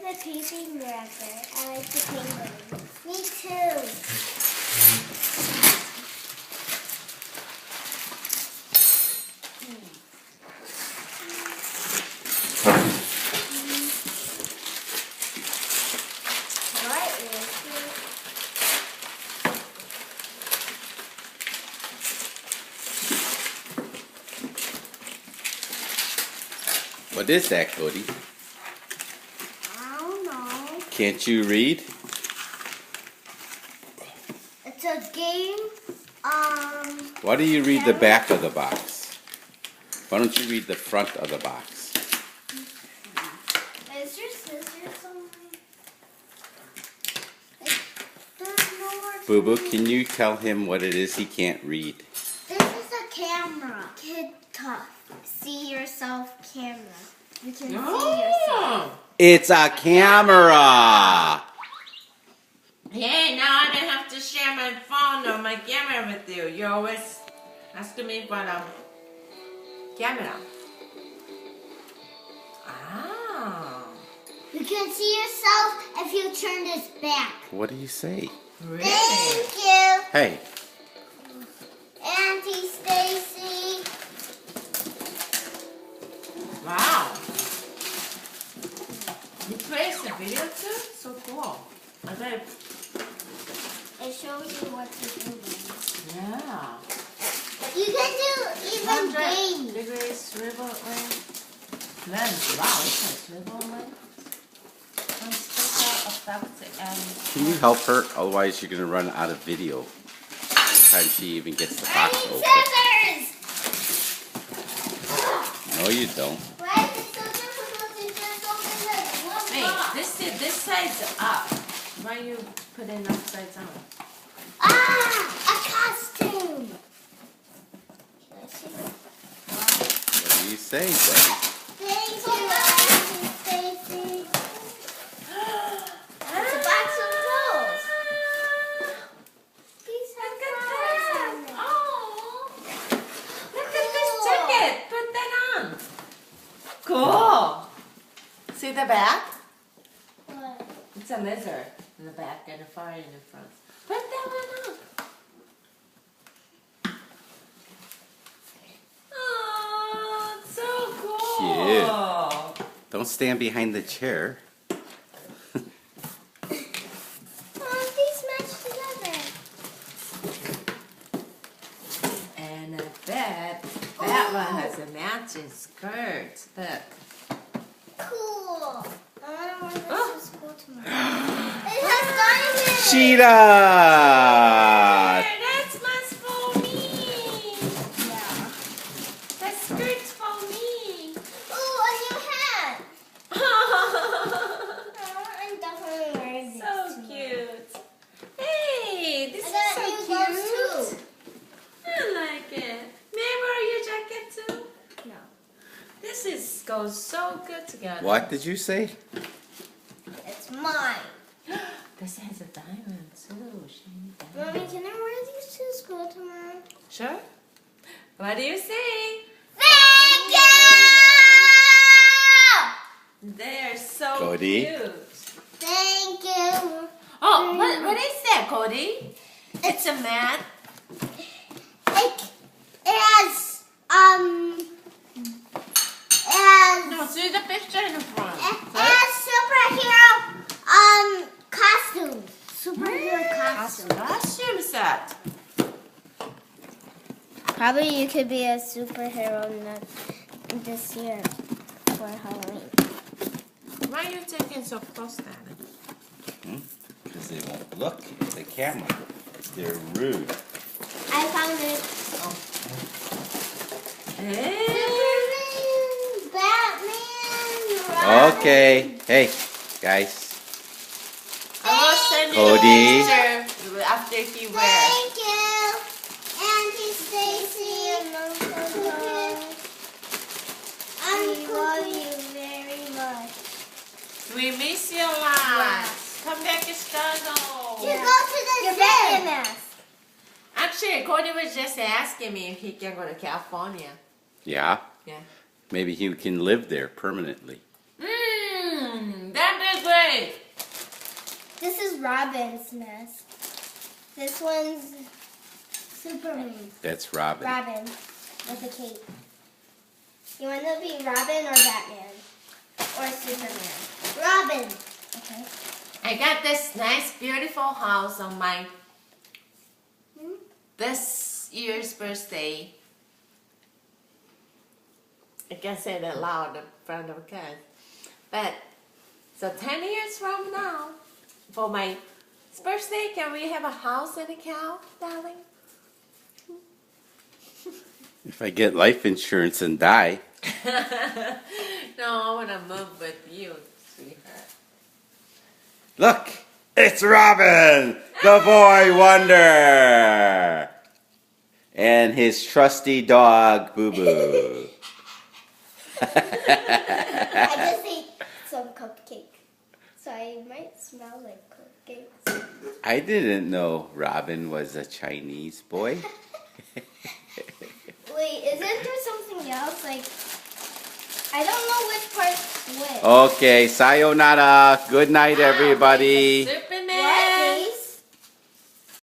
the pacing wrapper. I like the penguin. Me too. What is that, Cody? I don't know. Can't you read? It's a game. Why do you read the back of the box? Why don't you read the front of the box? Is there scissors somewhere? There's nowhere. Boo Boo, can you tell him what it is he can't read? This is a camera. Kid Tough. See yourself camera. You can see yourself. It's a camera! Hey, now I don't have to share my phone or my camera with you. You always ask me for the camera. Ah. You can see yourself if you turn this back. What do you say? Really? Thank you, Hey, Auntie Stacy. Wow. You plays the video too? So cool. I bet. It shows you what to do. Yeah. You can do even 100 games. degrees swivel lens. Wow, it's a swivel lens. Some special effects and. can you help her? Otherwise you're going to run out of video. By the time she even gets the I box need open. scissors. No, you don't. Why is it scissors supposed to just open this one Wait, box? this side's up. Why you put it upside down? Ah, a costume. Can I see? What do you say, buddy? Thank you, Auntie Stacy. It's a box of clothes. These have flowers on them. Oh, look at this jacket. Put that on. Cool. See the back? What? It's a lizard in the back and a fire in the front. Put that one on. Oh, it's so cool. Don't stand behind the chair. Oh, these match together. And I bet that one has a matching skirt. Look. Cool. I want to wear this Oh. to school tomorrow. It has diamonds. Cheetah! That's much for me. Yeah. That skirt's for me. Ooh, a new hat. So I'm definitely wearing this tomorrow. cute. Hey, this I is got so new gloves cute. too. I like it. May I wear your jacket too? No. This goes so good together. What did you say? It's mine. This has a diamond too. Shiny diamond. Mommy, can I wear these to school tomorrow? Sure. What do you say? Thank you! They are so Cody? cute. Thank you. Oh, what is that, Cody? It's a mat. It has, No, see the picture in the front. superhero, costume. Superhero costume. Costume set. Probably you could be a superhero this year for Halloween. Why are you taking so close, Daddy? Because they won't look at the camera. They're rude. I found it. Hey. Superman, Batman, Robin. Okay. Hey, guys. I will send you Cody. the picture after he wears. Thank you, Auntie Stacy. I love you very much. We miss you a lot. Come back to Chicago. You go to the gym. Actually, Cody was just asking me if he can go to California. Yeah? Yeah. Maybe he can live there permanently. That is great. Hey! This is Robin's nest. This one's Superman. That's Robin. Robin with a cape. You want to be Robin or Batman? Or Superman? Robin! Okay. I got this nice, beautiful house on my this year's birthday. I can't say that loud in front of kids. But, so 10 years from now, for my birthday, can we have a house and a cow, darling? If I get life insurance and die. No, I want to move with you, sweetheart. Look, it's Robin, the boy wonder. And his trusty dog, Boo Boo. I just ate some cupcake. So I might smell like cupcakes. I didn't know Robin was a Chinese boy. Wait, isn't there something else? Like, I don't know which part's which. Okay, sayonara. Good night, everybody. Super